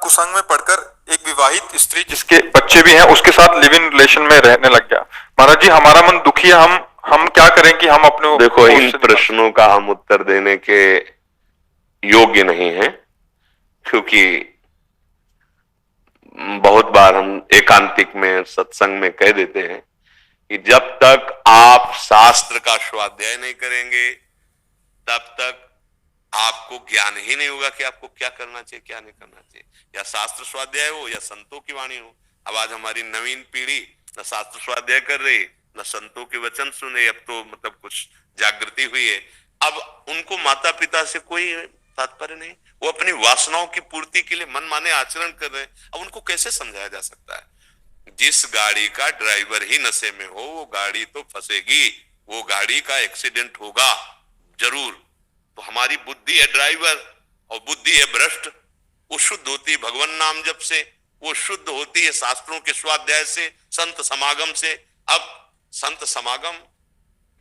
कुसंग में पढ़कर एक विवाहित स्त्री जिसके बच्चे भी हैं उसके साथ लिव इन रिलेशन में रहने लग गया। महाराज जी हमारा मन दुखी है, हम क्या करें कि हम अपने देखो, इन प्रश्नों का हम उत्तर देने के योग्य नहीं है, क्योंकि बहुत बार हम एकांतिक में सत्संग में कह देते हैं कि जब तक आप शास्त्र का स्वाध्याय नहीं करेंगे तब तक आपको ज्ञान ही नहीं होगा कि आपको क्या करना चाहिए क्या नहीं करना चाहिए, या शास्त्र स्वाध्याय हो या संतों की वाणी हो। अब आज हमारी नवीन पीढ़ी न शास्त्र स्वाध्याय कर रही न संतों के वचन सुने, अब तो मतलब कुछ जागृति हुई है। अब उनको माता पिता से कोई तात्पर्य नहीं, वो अपनी वासनाओं की पूर्ति के लिए मन माने आचरण कर रहे हैं। अब उनको कैसे समझाया जा सकता है? जिस गाड़ी का ड्राइवर ही नशे में हो वो गाड़ी तो फंसेगी, वो गाड़ी का एक्सीडेंट होगा जरूर। तो हमारी बुद्धि है ड्राइवर और बुद्धि है भ्रष्ट। वो शुद्ध होती है भगवान नाम जप से, वो शुद्ध होती है शास्त्रों के स्वाध्याय से, संत समागम से। अब संत समागम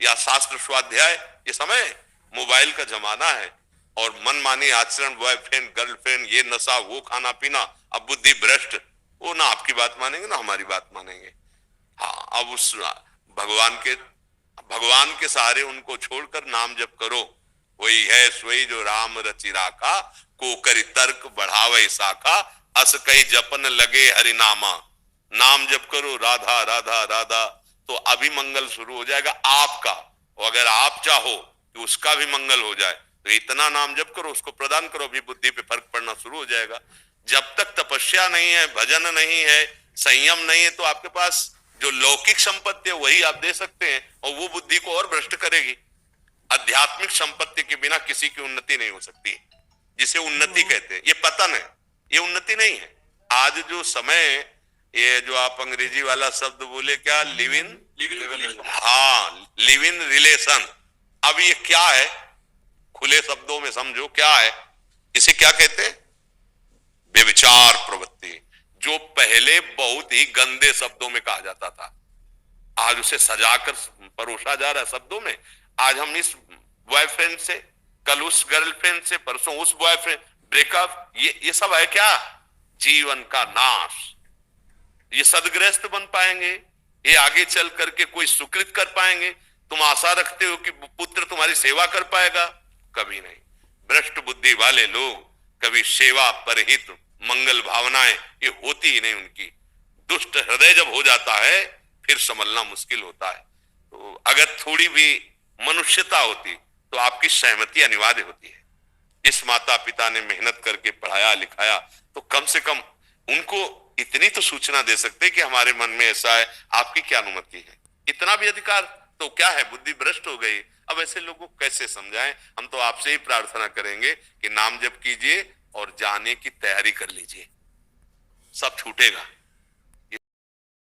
या शास्त्र स्वाध्याय, ये समय मोबाइल का जमाना है और मनमानी आचरण, बॉयफ्रेंड गर्लफ्रेंड, ये नशा वो खाना पीना। अब बुद्धि भ्रष्ट, वो ना आपकी बात मानेंगे ना हमारी बात मानेंगे। हाँ, अब उस भगवान के सहारे उनको छोड़कर नाम जप करो। वही है सोई जो राम रचि राखा, को करी तर्क बढ़ावे साखा, अस कही जपन लगे हरिनामा। नाम जप करो राधा राधा राधा, तो अभी मंगल शुरू हो जाएगा आपका। और अगर आप चाहो कि उसका भी मंगल हो जाए तो इतना नाम जप करो, उसको प्रदान करो, अभी बुद्धि पे फर्क पड़ना शुरू हो जाएगा। जब तक तपस्या नहीं है, भजन नहीं है, संयम नहीं है, तो आपके पास जो लौकिक संपत्ति है वही आप दे सकते हैं और वो बुद्धि को और भ्रष्ट करेगी। आध्यात्मिक संपत्ति के बिना किसी की उन्नति नहीं हो सकती, जिसे उन्नति कहते हैं। ये पतन है, ये उन्नति नहीं है। आज जो समय, ये जो आप अंग्रेजी वाला शब्द बोले क्या, लिव इन, हाँ लिव इन रिलेशन। अब ये क्या है, खुले शब्दों में समझो क्या है। इसे क्या कहते हैं? व्यभिचार प्रवृत्ति, जो पहले बहुत ही गंदे शब्दों में कहा जाता था, आज उसे सजाकर परोसा जा रहा है शब्दों में। आज हम इस बॉयफ्रेंड से, कल उस गर्लफ्रेंड से, परसों उस बॉयफ्रेंड, ब्रेकअप, ये सब है क्या? जीवन का नाश। ये सदगृहस्थ बन पाएंगे? ये आगे चल करके कोई सुकृत कर पाएंगे? तुम आशा रखते हो कि पुत्र तुम्हारी सेवा कर पाएगा? कभी नहीं। भ्रष्ट बुद्धि वाले लोग कभी सेवा परहित मंगल भावनाएं ये होती ही नहीं उनकी। दुष्ट हृदय जब हो जाता है फिर संभलना मुश्किल होता है। तो अगर थोड़ी भी मनुष्यता होती तो आपकी सहमति अनिवार्य होती है। इस माता पिता ने मेहनत करके पढ़ाया लिखाया, तो कम से कम उनको इतनी तो सूचना दे सकते कि हमारे मन में ऐसा है, आपकी क्या अनुमति है? इतना भी अधिकार तो क्या है? बुद्धि भ्रष्ट हो गई। अब ऐसे लोगों को कैसे समझाएं? हम तो आपसे ही प्रार्थना करेंगे कि नाम जप कीजिए और जाने की तैयारी कर लीजिए, सब छूटेगा।